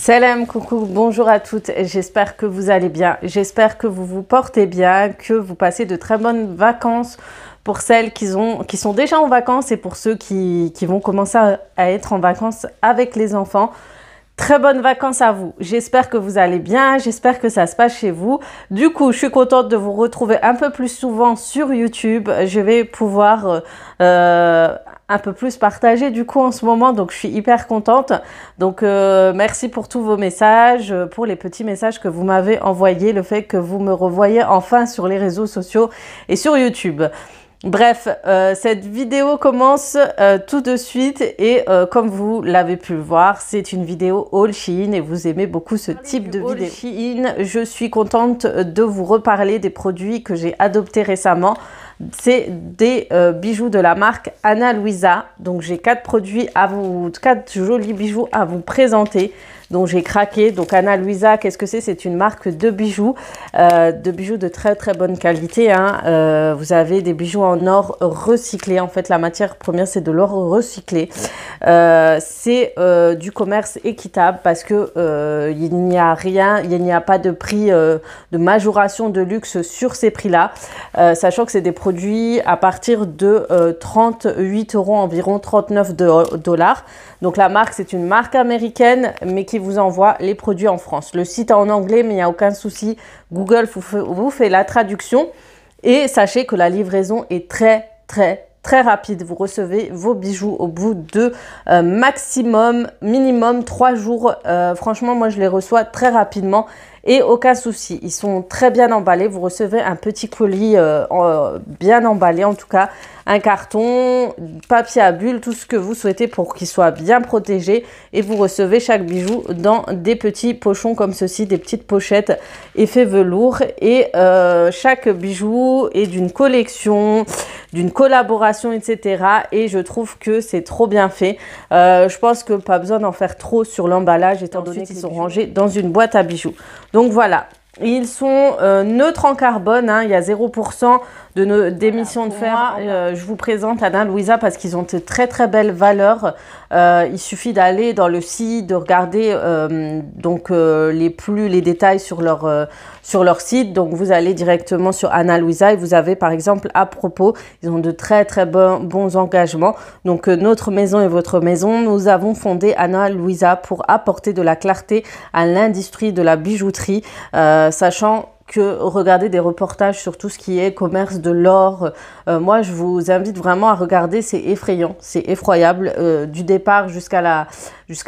Salam, coucou, bonjour à toutes, j'espère que vous allez bien, j'espère que vous vous portez bien, que vous passez de très bonnes vacances pour celles qui sont déjà en vacances et pour ceux qui vont commencer à être en vacances avec les enfants. Très bonnes vacances à vous, j'espère que vous allez bien, j'espère que ça se passe chez vous. Du coup, je suis contente de vous retrouver un peu plus souvent sur YouTube. Je vais pouvoir un peu plus partager du coup en ce moment, donc je suis hyper contente. Donc merci pour tous vos messages, pour les petits messages que vous m'avez envoyés, le fait que vous me revoyez enfin sur les réseaux sociaux et sur YouTube. Bref, cette vidéo commence tout de suite et comme vous l'avez pu le voir, c'est une vidéo haul Shein et vous aimez beaucoup ce type de vidéo. Shein, je suis contente de vous reparler des produits que j'ai adoptés récemment. C'est des bijoux de la marque Ana Luisa. Donc j'ai 4 produits à vous, 4 jolis bijoux à vous présenter. Donc j'ai craqué. Donc Ana Luisa, qu'est-ce que c'est? C'est une marque de bijoux de très très bonne qualité. Hein. Vous avez des bijoux en or recyclé. En fait, la matière première c'est de l'or recyclé. C'est du commerce équitable parce que il n'y a rien, il n'y a pas de prix de majoration de luxe sur ces prix-là, sachant que c'est des produits à partir de 38 € environ, 39 $. Donc la marque, c'est une marque américaine, mais qui vous envoie les produits en France. Le site est en anglais, mais il n'y a aucun souci. Google vous fait la traduction. Et sachez que la livraison est très rapide. Vous recevez vos bijoux au bout de minimum 3 jours. Franchement, moi, je les reçois très rapidement. Et aucun souci, ils sont très bien emballés. Vous recevez un petit colis bien emballé, en tout cas un carton, papier à bulles, tout ce que vous souhaitez pour qu'il soit bien protégé. Et vous recevez chaque bijou dans des petits pochons comme ceci, des petites pochettes effet velours. Et chaque bijou est d'une collection, d'une collaboration, etc. Et je trouve que c'est trop bien fait. Je pense que pas besoin d'en faire trop sur l'emballage étant donné qu'ils sont rangés dans une boîte à bijoux. Donc voilà, ils sont neutres en carbone, hein, il y a 0% d'émissions de fer. Je vous présente Ana Luisa parce qu'ils ont de très belles valeurs. Il suffit d'aller dans le site, de regarder les détails sur leur site. Donc vous allez directement sur Ana Luisa et vous avez par exemple à propos, ils ont de très bons engagements. Donc notre maison est votre maison. Nous avons fondé Ana Luisa pour apporter de la clarté à l'industrie de la bijouterie, sachant que regarder des reportages sur tout ce qui est commerce de l'or. Moi, je vous invite vraiment à regarder, c'est effrayant, c'est effroyable. Du départ jusqu'à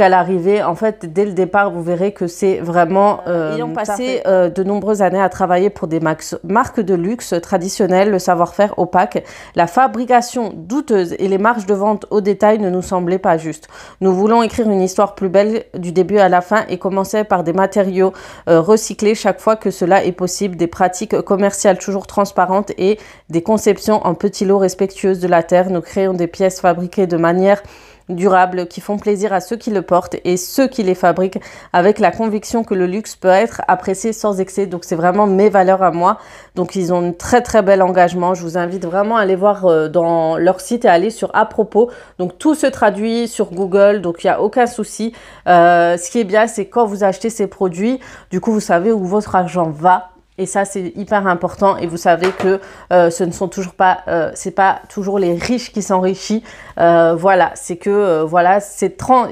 l'arrivée, en fait, dès le départ, vous verrez que c'est vraiment... ayant passé de nombreuses années à travailler pour des marques de luxe traditionnelles, le savoir-faire opaque, la fabrication douteuse et les marges de vente au détail ne nous semblaient pas justes. Nous voulons écrire une histoire plus belle du début à la fin et commencer par des matériaux recyclés chaque fois que cela est possible, des pratiques commerciales toujours transparentes et des conceptions en petits lots respectueuses de la terre. Nous créons des pièces fabriquées de manière durable qui font plaisir à ceux qui le portent et ceux qui les fabriquent avec la conviction que le luxe peut être apprécié sans excès. Donc c'est vraiment mes valeurs à moi. Donc ils ont un très bel engagement. Je vous invite vraiment à aller voir dans leur site et à aller sur à propos. Donc tout se traduit sur Google, donc il n'y a aucun souci. Ce qui est bien, c'est quand vous achetez ces produits, du coup vous savez où votre argent va. Et ça, c'est hyper important. Et vous savez que ce ne sont toujours pas, c'est pas toujours les riches qui s'enrichissent. Voilà, c'est que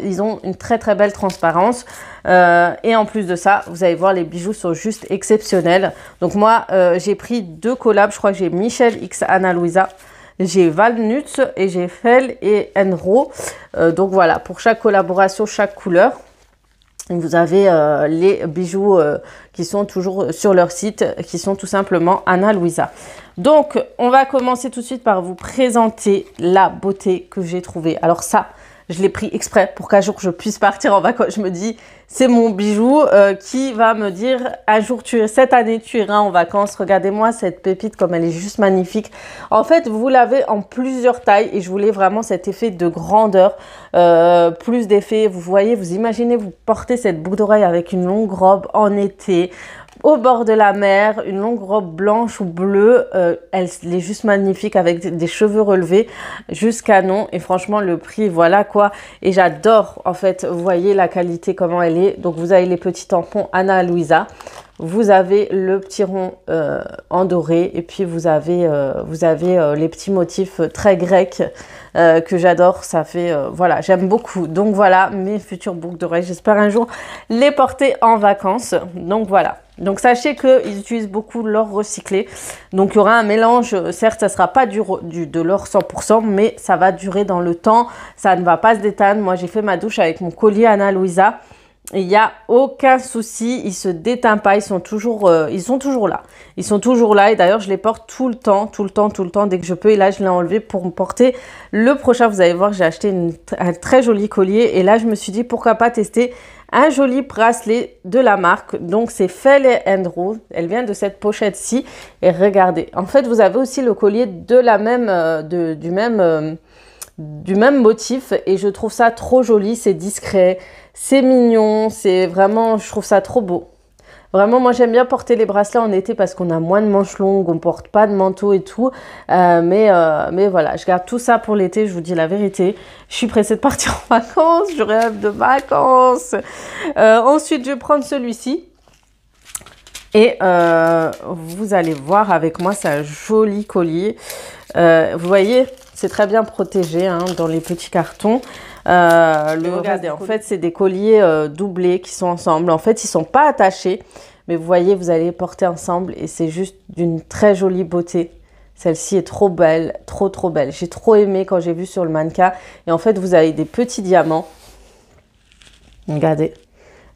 ils ont une très belle transparence. Et en plus de ça, vous allez voir, les bijoux sont juste exceptionnels. Donc moi, j'ai pris 2 collabs. Je crois que j'ai Michel X Ana Luisa. J'ai Valnuts et j'ai Fel et Enro. Donc voilà, pour chaque collaboration, chaque couleur. Vous avez les bijoux qui sont toujours sur leur site, qui sont tout simplement Ana Luisa. Donc, on va commencer tout de suite par vous présenter la beauté que j'ai trouvée. Alors ça, je l'ai pris exprès pour qu'un jour je puisse partir en vacances. Je me dis, c'est mon bijou qui va me dire, un jour, cette année, tu iras en vacances. Regardez-moi cette pépite comme elle est juste magnifique. En fait, vous l'avez en plusieurs tailles et je voulais vraiment cet effet de grandeur, plus d'effet. Vous voyez, vous imaginez, vous portez cette boucle d'oreille avec une longue robe en été. au bord de la mer, une longue robe blanche ou bleue, elle est juste magnifique avec des cheveux relevés, juste canon. Et franchement, le prix, voilà quoi. Et j'adore, en fait, vous voyez la qualité, comment elle est. Donc, vous avez les petits tampons Ana Luisa. Vous avez le petit rond en doré et puis vous avez les petits motifs très grecs que j'adore. Ça fait, voilà, j'aime beaucoup. Donc voilà, mes futures boucles d'oreilles. J'espère un jour les porter en vacances. Donc voilà. Donc sachez qu'ils utilisent beaucoup l'or recyclé. Donc il y aura un mélange, certes ça ne sera pas de l'or 100%, mais ça va durer dans le temps. Ça ne va pas se déteindre. Moi j'ai fait ma douche avec mon collier Ana Luisa. Il n'y a aucun souci, ils se déteignent pas, ils sont toujours là. Ils sont toujours là et d'ailleurs je les porte tout le temps dès que je peux. Et là je l'ai enlevé pour me porter le prochain. Vous allez voir, j'ai acheté un très joli collier et là je me suis dit pourquoi pas tester un joli bracelet de la marque. Donc c'est Felle & Rose, elle vient de cette pochette-ci et regardez. En fait vous avez aussi le collier de la même, du même motif et je trouve ça trop joli, c'est discret. C'est mignon, c'est vraiment, je trouve ça trop beau. Vraiment, moi j'aime bien porter les bracelets en été parce qu'on a moins de manches longues, on porte pas de manteau et tout. Mais voilà, je garde tout ça pour l'été, je vous dis la vérité. Je suis pressée de partir en vacances, je rêve de vacances. Ensuite, je vais prendre celui-ci. Et vous allez voir avec moi, c'est un joli collier. Vous voyez, c'est très bien protégé hein, dans les petits cartons. Regardez, en fait, c'est des colliers doublés qui sont ensemble. En fait, ils sont pas attachés, mais vous voyez, vous allez les porter ensemble et c'est juste d'une très jolie beauté. Celle-ci est trop belle, trop belle. J'ai trop aimé quand j'ai vu sur le mannequin. Et en fait, vous avez des petits diamants. Regardez.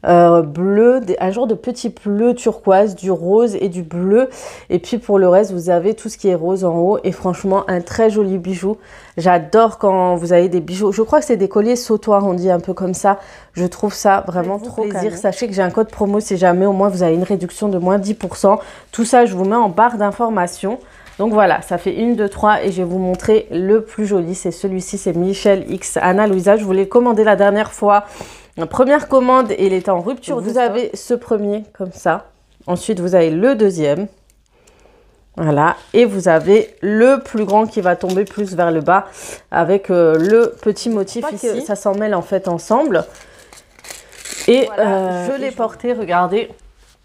Bleu, un genre de petit bleu turquoise, du rose et du bleu. Et puis pour le reste, vous avez tout ce qui est rose en haut. Et franchement, un très joli bijou. J'adore quand vous avez des bijoux. Je crois que c'est des colliers sautoirs, on dit un peu comme ça. Je trouve ça vraiment trop plaisir. Canon. Sachez que j'ai un code promo si jamais au moins vous avez une réduction de moins 10%. Tout ça, je vous mets en barre d'informations. Donc voilà, ça fait 1, 2, 3 et je vais vous montrer le plus joli. C'est celui-ci, c'est Michel X Ana Luisa. Je vous l'ai commandé la dernière fois. La première commande, il était en rupture. Vous avez ce premier comme ça. Ensuite, vous avez le deuxième. Voilà. Et vous avez le plus grand qui va tomber plus vers le bas avec le petit motif ici. Ça s'en mêle en fait ensemble. Et voilà, je l'ai porté, regardez.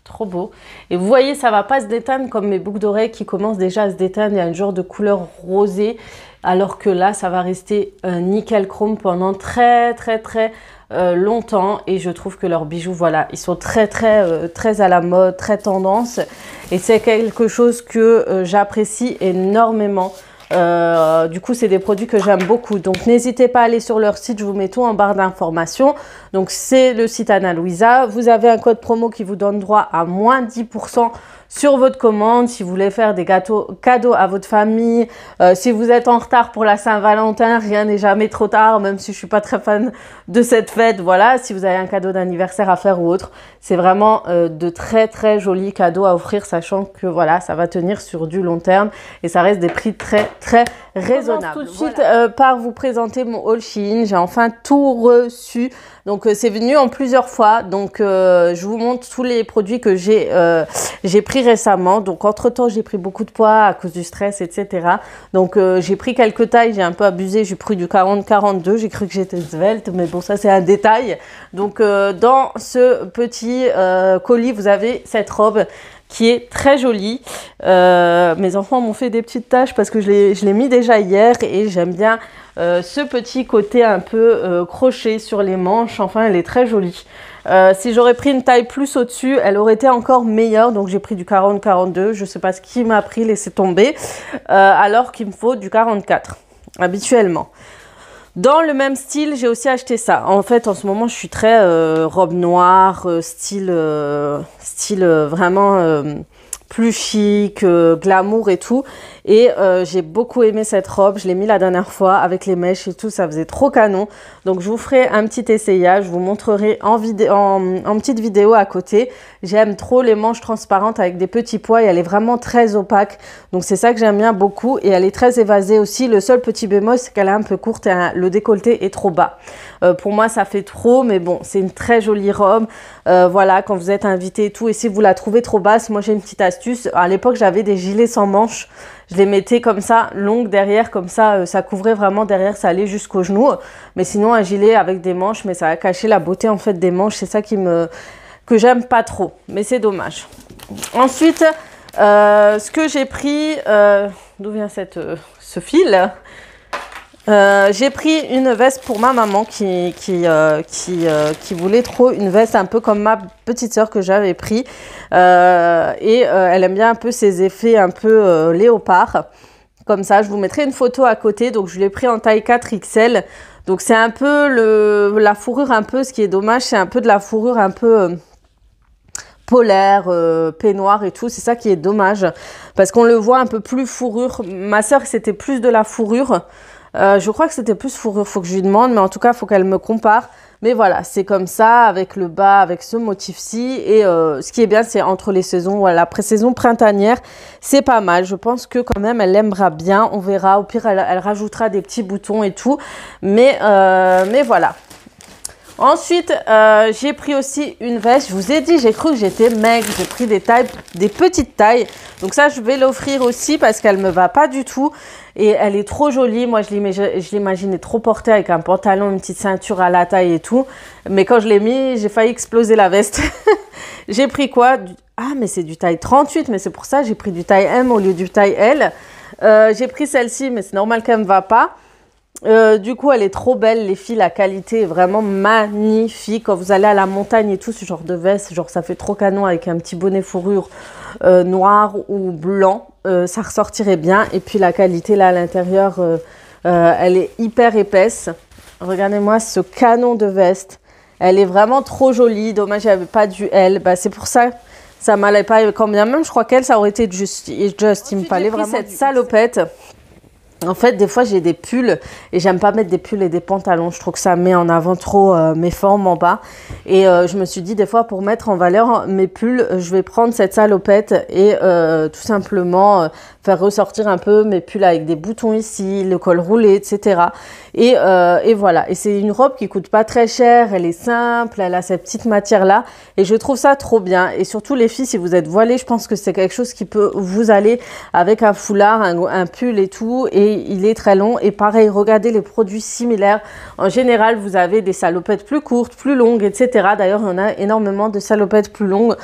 Trop beau. Et vous voyez, ça va pas se déteindre comme mes boucles d'oreilles qui commencent déjà à se déteindre. Il y a un genre de couleur rosée. Alors que là, ça va rester nickel chrome pendant très longtemps. Et je trouve que leurs bijoux, voilà, ils sont très à la mode, très tendance. Et c'est quelque chose que j'apprécie énormément. Du coup, c'est des produits que j'aime beaucoup. Donc, n'hésitez pas à aller sur leur site. Je vous mets tout en barre d'informations. Donc, c'est le site Ana Luisa. Vous avez un code promo qui vous donne droit à moins 10% sur votre commande. Si vous voulez faire des cadeaux à votre famille, si vous êtes en retard pour la Saint-Valentin, rien n'est jamais trop tard, même si je suis pas très fan de cette fête. Voilà, si vous avez un cadeau d'anniversaire à faire ou autre, c'est vraiment de très jolis cadeaux à offrir, sachant que voilà, ça va tenir sur du long terme et ça reste des prix très raisonnables. Tout de suite par vous présenter mon haul Shein. J'ai enfin tout reçu. Donc c'est venu en plusieurs fois. Donc je vous montre tous les produits que j'ai pris récemment. Donc entre temps j'ai pris beaucoup de poids à cause du stress, etc. Donc j'ai pris quelques tailles, j'ai un peu abusé, j'ai pris du 40-42. J'ai cru que j'étais svelte, mais bon, ça c'est un détail. Donc dans ce petit colis, vous avez cette robe qui est très jolie. Mes enfants m'ont fait des petites taches parce que je l'ai mis déjà hier et j'aime bien ce petit côté un peu crochet sur les manches. Enfin, elle est très jolie. Si j'aurais pris une taille plus au-dessus, elle aurait été encore meilleure. Donc, j'ai pris du 40-42. Je ne sais pas ce qui m'a pris, laissé tomber. Alors qu'il me faut du 44, habituellement. Dans le même style, j'ai aussi acheté ça. En fait, en ce moment, je suis très robe noire, style vraiment plus chic, glamour et tout. Et j'ai beaucoup aimé cette robe. Je l'ai mis la dernière fois avec les mèches et tout. Ça faisait trop canon. Donc, je vous ferai un petit essayage. Je vous montrerai en petite vidéo à côté. J'aime trop les manches transparentes avec des petits pois et elle est vraiment très opaque. Donc, c'est ça que j'aime bien beaucoup. Et elle est très évasée aussi. Le seul petit bémol, c'est qu'elle est un peu courte et le décolleté est trop bas. Pour moi, ça fait trop, mais bon, c'est une très jolie robe. Voilà, quand vous êtes invité et tout. Et si vous la trouvez trop basse, moi j'ai une petite astuce. À l'époque, j'avais des gilets sans manches. Je les mettais comme ça, longues derrière, comme ça, ça couvrait vraiment derrière, ça allait jusqu'aux genoux. Mais sinon, un gilet avec des manches, mais ça va cacher la beauté en fait des manches. C'est ça que j'aime pas trop, mais c'est dommage. Ensuite, ce que j'ai pris, d'où vient ce fil? J'ai pris une veste pour ma maman qui voulait trop une veste un peu comme ma petite sœur que j'avais pris. Elle aime bien un peu ces effets un peu léopard. Comme ça, je vous mettrai une photo à côté. Donc, je l'ai pris en taille 4XL. Donc, c'est un peu la fourrure un peu, ce qui est dommage, c'est un peu de la fourrure un peu polaire, peignoir et tout. C'est ça qui est dommage parce qu'on le voit un peu plus fourrure. Ma sœur, c'était plus de la fourrure. Je crois que c'était plus fourrure, faut que je lui demande, mais en tout cas, il faut qu'elle me compare. Mais voilà, c'est comme ça, avec le bas, avec ce motif-ci. Et ce qui est bien, c'est entre les saisons, voilà, la pré-saison printanière, c'est pas mal. Je pense que quand même, elle l'aimera bien. On verra, au pire, elle rajoutera des petits boutons et tout. Mais voilà. Ensuite, j'ai pris aussi une veste. Je vous ai dit, j'ai cru que j'étais maigre. J'ai pris des petites tailles. Donc ça, je vais l'offrir aussi parce qu'elle me va pas du tout. Et elle est trop jolie. Moi, je l'imaginais trop portée avec un pantalon, une petite ceinture à la taille et tout. Mais quand je l'ai mis, j'ai failli exploser la veste. J'ai pris quoi? Ah, mais c'est du taille 38. Mais c'est pour ça que j'ai pris du taille M au lieu du taille L. J'ai pris celle-ci, mais c'est normal qu'elle me va pas. Du coup, elle est trop belle, les filles, la qualité est vraiment magnifique. Quand vous allez à la montagne et tout, ce genre de veste, genre ça fait trop canon avec un petit bonnet fourrure noir ou blanc, ça ressortirait bien. Et puis la qualité là à l'intérieur, elle est hyper épaisse. Regardez-moi ce canon de veste, elle est vraiment trop jolie. Dommage, il n'y avait pas du L. Bah, c'est pour ça, ça m'allait pas quand bien même. Je crois qu'elle, ça aurait été juste. Il me fallait vraiment cette salopette. En fait, des fois, j'ai des pulls et j'aime pas mettre des pulls et des pantalons. Je trouve que ça met en avant trop mes formes en bas. Et je me suis dit, des fois, pour mettre en valeur mes pulls, je vais prendre cette salopette et tout simplement faire ressortir un peu mes pulls avec des boutons ici, le col roulé, etc. Et voilà. Et c'est une robe qui coûte pas très cher. Elle est simple, elle a cette petite matière-là. Et je trouve ça trop bien. Et surtout, les filles, si vous êtes voilées, je pense que c'est quelque chose qui peut vous aller avec un foulard, un pull et tout. Et il est très long. Et pareil, regardez les produits similaires. En général, vous avez des salopettes plus courtes, plus longues, etc. D'ailleurs, il y en a énormément de salopettes plus longues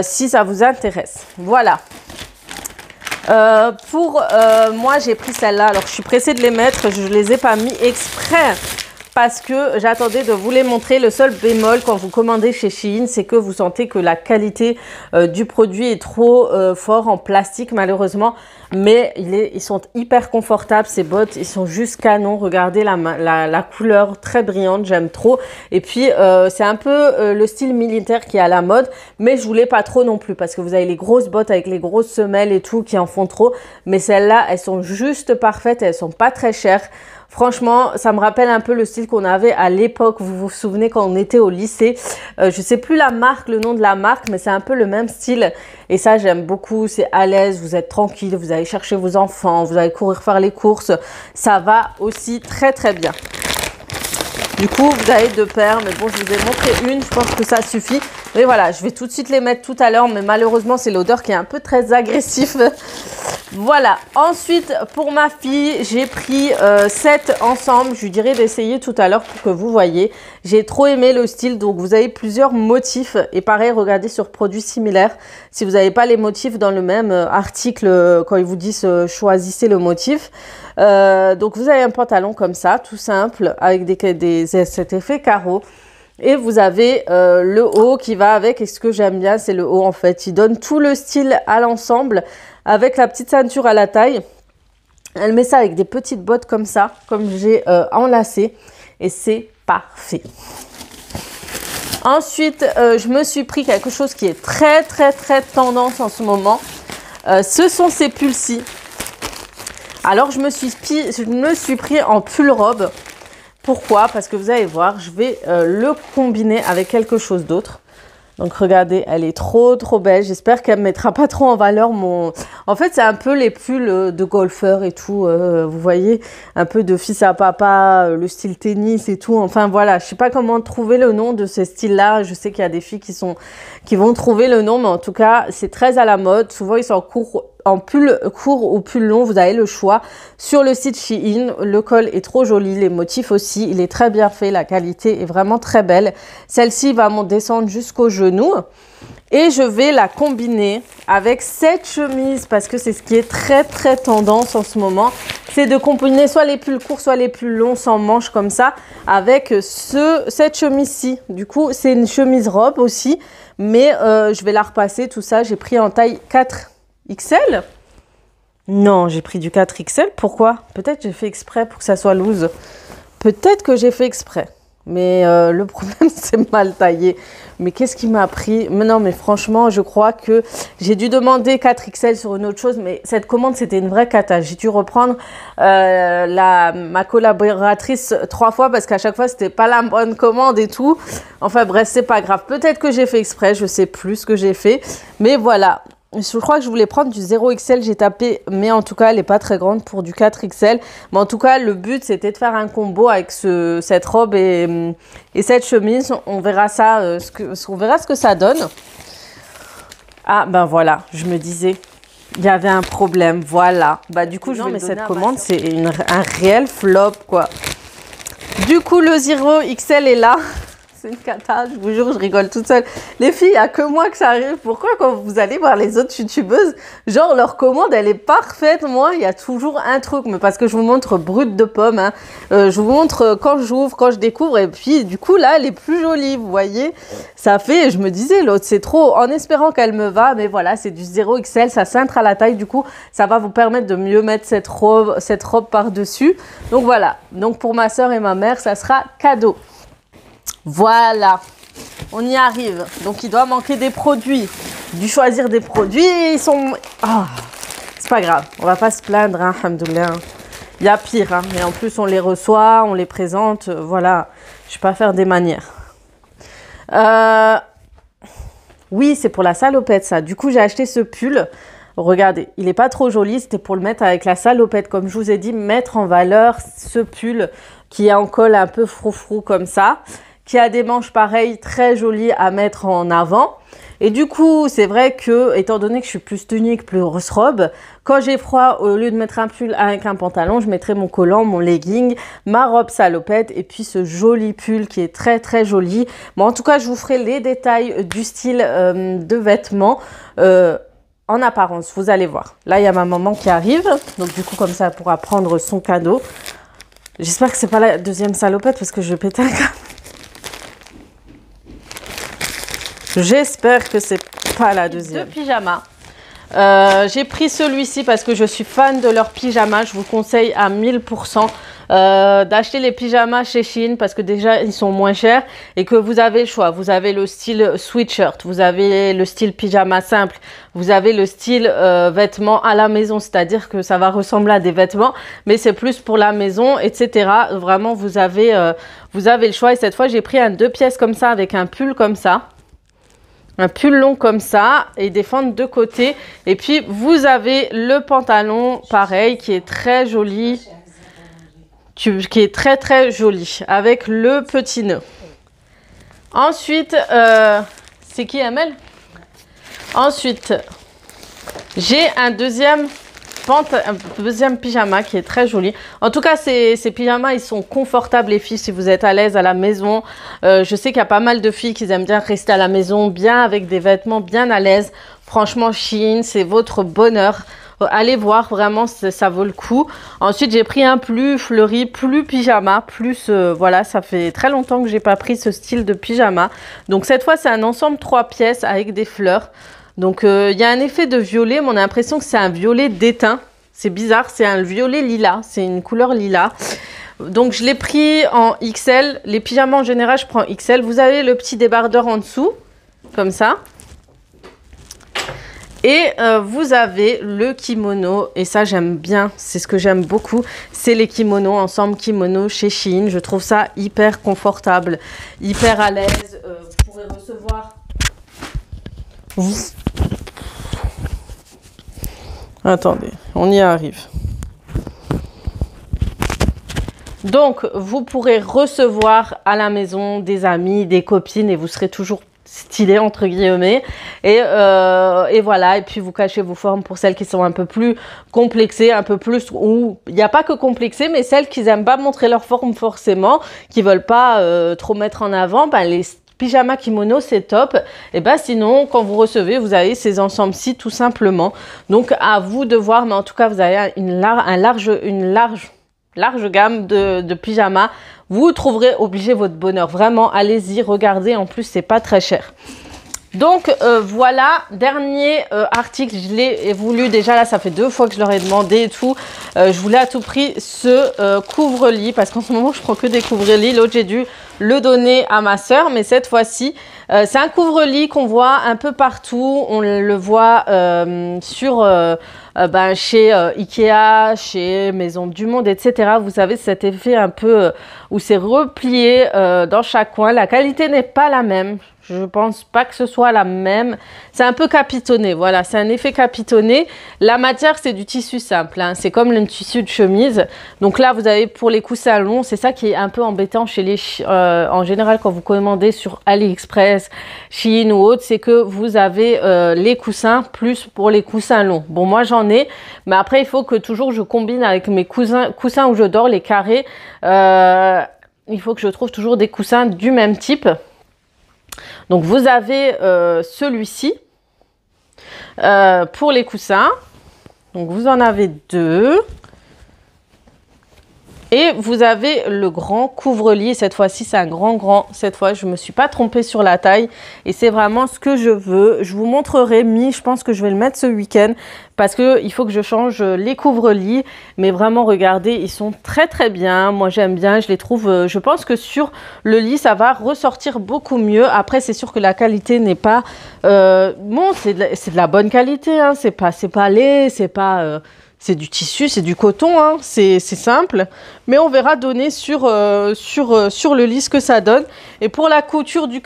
si ça vous intéresse. Voilà. Moi, j'ai pris celle-là. Alors, je suis pressée de les mettre. Je ne les ai pas mis exprès parce que j'attendais de vous les montrer. Le seul bémol quand vous commandez chez Shein, c'est que vous sentez que la qualité du produit est trop fort en plastique, malheureusement. Mais ils sont hyper confortables, ces bottes. Ils sont juste canon. Regardez la couleur très brillante, j'aime trop. Et puis, c'est un peu le style militaire qui est à la mode. Mais je voulais pas trop non plus parce que vous avez les grosses bottes avec les grosses semelles et tout qui en font trop. Mais celles-là, elles sont juste parfaites. Elles sont pas très chères. Franchement, ça me rappelle un peu le style qu'on avait à l'époque. Vous vous souvenez quand on était au lycée. Je sais plus la marque, le nom de la marque, mais c'est un peu le même style. Et ça, j'aime beaucoup. C'est à l'aise, vous êtes tranquille, vous allez chercher vos enfants, vous allez courir faire les courses. Ça va aussi très très bien. Du coup, vous avez deux paires, mais bon, je vous ai montré une, je pense que ça suffit. Mais voilà, je vais tout de suite les mettre tout à l'heure, mais malheureusement, c'est l'odeur qui est un peu très agressive. Voilà. Ensuite, pour ma fille, j'ai pris 7 ensembles. Je lui dirai d'essayer tout à l'heure pour que vous voyez. J'ai trop aimé le style, donc vous avez plusieurs motifs. Et pareil, regardez sur produits similaires. Si vous n'avez pas les motifs dans le même article, quand ils vous disent choisissez le motif. Donc vous avez un pantalon comme ça, tout simple, avec cet effet carreau. Et vous avez le haut qui va avec. Et ce que j'aime bien, c'est le haut en fait. Il donne tout le style à l'ensemble avec la petite ceinture à la taille. Elle met ça avec des petites bottes comme ça, comme j'ai enlacé. Et c'est parfait. Ensuite, je me suis pris quelque chose qui est très tendance en ce moment. Ce sont ces pulls-ci. Alors, je me suis pris en pull robe. Pourquoi? Parce que vous allez voir, je vais le combiner avec quelque chose d'autre. Donc regardez, elle est trop belle. J'espère qu'elle ne mettra pas trop en valeur mon... En fait, c'est un peu les pulls de golfeurs et tout. Vous voyez, un peu de fils à papa, le style tennis et tout. Enfin voilà, je sais pas comment trouver le nom de ce style-là. Je sais qu'il y a des filles qui vont trouver le nom, mais en tout cas, c'est très à la mode. Souvent, ils sont en pull court ou pull long, vous avez le choix. Sur le site Shein, le col est trop joli, les motifs aussi, il est très bien fait, la qualité est vraiment très belle. Celle-ci va m'en descendre jusqu'au genou et je vais la combiner avec cette chemise parce que c'est ce qui est très tendance en ce moment. C'est de combiner soit les pulls courts, soit les pulls longs sans manches comme ça avec cette chemise-ci. Du coup, c'est une chemise robe aussi, mais je vais la repasser, tout ça. J'ai pris en taille 4XL. Non, j'ai pris du 4XL. Pourquoi? Peut-être que j'ai fait exprès pour que ça soit loose. Peut-être que j'ai fait exprès. Mais le problème, c'est mal taillé. Mais qu'est-ce qui m'a pris? Mais non, mais franchement, je crois que j'ai dû demander 4XL sur une autre chose. Mais cette commande, c'était une vraie cata. J'ai dû reprendre ma collaboratrice 3 fois parce qu'à chaque fois, c'était pas la bonne commande et tout. Enfin bref, c'est pas grave. Peut-être que j'ai fait exprès. Je sais plus ce que j'ai fait. Mais voilà. Je crois que je voulais prendre du 0XL, j'ai tapé, mais en tout cas, elle n'est pas très grande pour du 4XL. Mais en tout cas, le but, c'était de faire un combo avec cette robe et cette chemise. On verra ça, on verra ce que ça donne. Ah, ben voilà, je me disais, il y avait un problème, voilà. Bah du coup, mais cette commande, c'est un réel flop, quoi. Du coup, le 0XL est là. C'est une cata, je vous jure, je rigole toute seule. Les filles, il n'y a que moi que ça arrive. Pourquoi quand vous allez voir les autres youtubeuses, genre leur commande, elle est parfaite. Moi, il y a toujours un truc, mais parce que je vous montre brut de pomme. Hein. Je vous montre quand j'ouvre, quand je découvre. Et puis, du coup, là, elle est plus jolie, vous voyez. Ça fait, je me disais, l'autre, c'est trop, en espérant qu'elle me va. Mais voilà, c'est du 0XL, ça cintre à la taille. Du coup, ça va vous permettre de mieux mettre cette robe par-dessus. Donc voilà, donc pour ma soeur et ma mère, ça sera cadeau. Voilà, on y arrive. Donc, il doit manquer des produits. Du choisir des produits, ils sont... Oh, c'est pas grave, on va pas se plaindre, hein, alhamdoulilah. Il y a pire, hein. Et en plus, on les reçoit, on les présente. Voilà, je vais pas faire des manières. Oui, c'est pour la salopette, ça. Du coup, j'ai acheté ce pull. Regardez, il n'est pas trop joli. C'était pour le mettre avec la salopette. Comme je vous ai dit, mettre en valeur ce pull qui est en col un peu froufrou comme ça, qui a des manches pareilles très jolies à mettre en avant. Et du coup, c'est vrai que, étant donné que je suis plus tunique, plus robe, quand j'ai froid, au lieu de mettre un pull avec un pantalon, je mettrai mon collant, mon legging, ma robe salopette et puis ce joli pull qui est très joli. Bon, en tout cas, je vous ferai les détails du style de vêtements en apparence, vous allez voir. Là, il y a ma maman qui arrive, donc du coup, comme ça, elle pourra prendre son cadeau. J'espère que c'est pas la deuxième salopette parce que je vais péter un câble. J'espère que c'est pas la deuxième. Deux pyjamas. J'ai pris celui-ci parce que je suis fan de leurs pyjamas. Je vous conseille à 1000% d'acheter les pyjamas chez Shein parce que déjà ils sont moins chers et que vous avez le choix. Vous avez le style sweatshirt, vous avez le style pyjama simple, vous avez le style vêtements à la maison, c'est-à-dire que ça va ressembler à des vêtements, mais c'est plus pour la maison, etc. Vraiment, vous avez le choix. Et cette fois, j'ai pris un 2 pièces comme ça avec un pull comme ça. Un pull long comme ça et des fentes de côté. Et puis, vous avez le pantalon, pareil, qui est très joli. Qui est très joli. Avec le petit nœud. Ensuite, c'est qui, Amel? Ensuite, j'ai un deuxième pyjama qui est très joli. En tout cas, ces pyjamas, ils sont confortables, les filles, si vous êtes à l'aise à la maison. Je sais qu'il y a pas mal de filles qui aiment bien rester à la maison, bien avec des vêtements bien à l'aise. Franchement, Shein, c'est votre bonheur. Allez voir, vraiment, ça vaut le coup. Ensuite, j'ai pris un plus fleuri, plus pyjama, plus... voilà, ça fait très longtemps que j'ai pas pris ce style de pyjama. Donc, cette fois, c'est un ensemble 3 pièces avec des fleurs. Donc, il y a un effet de violet, mais on a l'impression que c'est un violet d'étain. C'est bizarre, c'est un violet lilas. C'est une couleur lilas. Donc, je l'ai pris en XL. Les pyjamas, en général, je prends XL. Vous avez le petit débardeur en dessous, comme ça. Et vous avez le kimono. Et ça, j'aime bien. C'est ce que j'aime beaucoup. C'est les kimonos, ensemble kimono chez Shein. Je trouve ça hyper confortable, hyper à l'aise. Vous pourrez recevoir... Attendez, on y arrive. Donc, vous pourrez recevoir à la maison des amis, des copines et vous serez toujours stylé entre guillemets et voilà, et puis vous cachez vos formes pour celles qui sont un peu plus complexées, un peu plus, ou il n'y a pas que complexées, mais celles qui n'aiment pas montrer leur forme forcément, qui veulent pas trop mettre en avant, ben les pyjama kimono c'est top. Et ben sinon quand vous recevez, vous avez ces ensembles-ci tout simplement. Donc à vous de voir, mais en tout cas vous avez une large gamme de pyjamas. Vous trouverez obligé votre bonheur. Vraiment, allez-y, regardez. En plus, c'est pas très cher. Donc, voilà. Dernier article. Je l'ai voulu déjà. Là, ça fait 2 fois que je leur ai demandé et tout. Je voulais à tout prix ce couvre-lit. Parce qu'en ce moment, je prends que des couvre-lits. L'autre, j'ai dû le donner à ma soeur. Mais cette fois-ci, c'est un couvre-lit qu'on voit un peu partout. On le voit sur... chez Ikea, chez Maison du Monde, etc. Vous avez cet effet un peu où c'est replié dans chaque coin. La qualité n'est pas la même. Je pense pas que ce soit la même. C'est un peu capitonné. Voilà, c'est un effet capitonné. La matière, c'est du tissu simple. Hein. C'est comme le tissu de chemise. Donc là, vous avez pour les coussins longs. C'est ça qui est un peu embêtant chez les... en général, quand vous commandez sur AliExpress, Shein ou autre, c'est que vous avez les coussins plus pour les coussins longs. Bon, moi, j'en ai. Mais après, il faut que toujours je combine avec mes coussins où je dors, les carrés. Il faut que je trouve toujours des coussins du même type. Donc, vous avez celui-ci pour les coussins. Donc, vous en avez 2. Et vous avez le grand couvre-lit. Cette fois-ci, c'est un grand. Cette fois, je ne me suis pas trompée sur la taille. Et c'est vraiment ce que je veux. Je vous montrerai. Je pense que je vais le mettre ce week-end. Parce qu'il faut que je change les couvre-lits. Mais vraiment, regardez, ils sont très bien. Moi, j'aime bien. Je les trouve... je pense que sur le lit, ça va ressortir beaucoup mieux. Après, c'est sûr que la qualité n'est pas... bon, c'est de la bonne qualité. Hein. C'est pas laid. C'est pas... c'est du tissu, c'est du coton, hein. C'est simple. Mais on verra donner sur le lit ce que ça donne. Et pour la couture du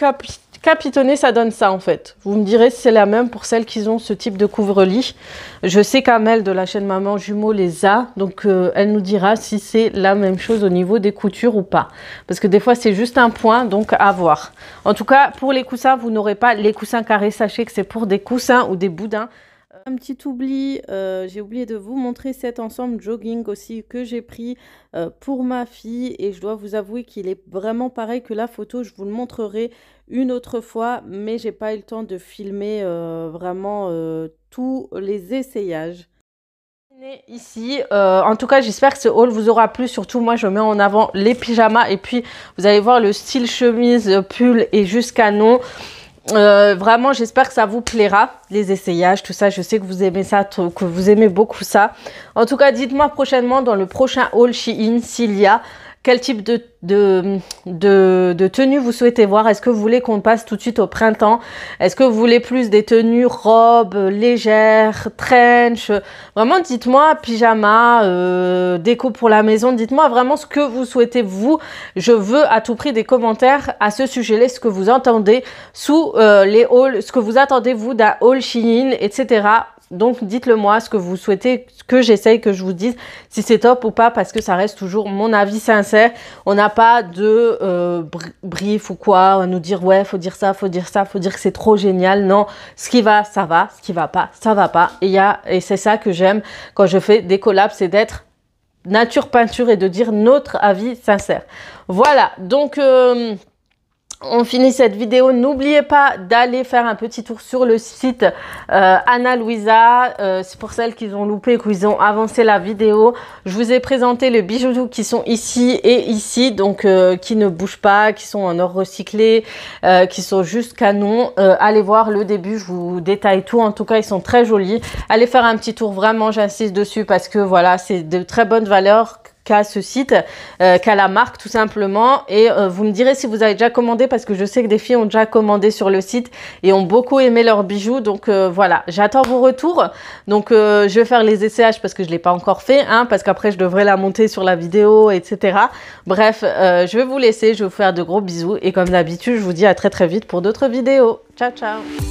capitonné, ça donne ça en fait. Vous me direz si c'est la même pour celles qui ont ce type de couvre-lit. Je sais qu'Amel de la chaîne Maman Jumeaux les a. Donc elle nous dira si c'est la même chose au niveau des coutures ou pas. Parce que des fois c'est juste un point, donc à voir. En tout cas, pour les coussins, vous n'aurez pas les coussins carrés. Sachez que c'est pour des coussins ou des boudins. Un petit oubli, j'ai oublié de vous montrer cet ensemble jogging aussi que j'ai pris pour ma fille et je dois vous avouer qu'il est vraiment pareil que la photo. Je vous le montrerai une autre fois, mais j'ai pas eu le temps de filmer vraiment tous les essayages. Ici, en tout cas, j'espère que ce haul vous aura plu. Surtout, moi, je mets en avant les pyjamas et puis vous allez voir le style chemise, pull et jusqu'à non. Vraiment, j'espère que ça vous plaira, les essayages, tout ça. Je sais que vous aimez ça, que vous aimez beaucoup ça. En tout cas, dites-moi prochainement dans le prochain haul Shein s'il y a quel type de tenue vous souhaitez voir. Est-ce que vous voulez qu'on passe tout de suite au printemps? Est-ce que vous voulez plus des tenues robes légères, trench? Vraiment, dites-moi, pyjama, déco pour la maison. Dites-moi vraiment ce que vous souhaitez, vous. Je veux à tout prix des commentaires à ce sujet-là, ce que vous entendez sous les hauls, ce que vous attendez, vous, d'un haul Shein, etc. Donc, dites-le moi, ce que vous souhaitez, que j'essaye, que je vous dise si c'est top ou pas, parce que ça reste toujours mon avis sincère. On n'a pas de brief ou quoi, à nous dire, ouais, faut dire ça, faut dire ça, faut dire que c'est trop génial. Non, ce qui va, ça va. Ce qui va pas, ça va pas. Et c'est ça que j'aime quand je fais des collabs, c'est d'être nature peinture et de dire notre avis sincère. Voilà, donc... on finit cette vidéo. N'oubliez pas d'aller faire un petit tour sur le site Ana Luisa. C'est pour celles qui ont loupé, qui ont avancé la vidéo. Je vous ai présenté les bijoux qui sont ici et ici, donc qui ne bougent pas, qui sont en or recyclé, qui sont juste canon. Allez voir le début, je vous détaille tout. En tout cas, ils sont très jolis. Allez faire un petit tour, vraiment, j'insiste dessus parce que voilà, c'est de très bonnes valeurs qu'à ce site, qu'à la marque tout simplement. Et vous me direz si vous avez déjà commandé, parce que je sais que des filles ont déjà commandé sur le site et ont beaucoup aimé leurs bijoux. Donc voilà, j'attends vos retours. Donc je vais faire les essayages parce que je ne l'ai pas encore fait, hein, parce qu'après je devrais la monter sur la vidéo, etc. Bref, je vais vous laisser, je vais vous faire de gros bisous et comme d'habitude, je vous dis à très vite pour d'autres vidéos. Ciao, ciao!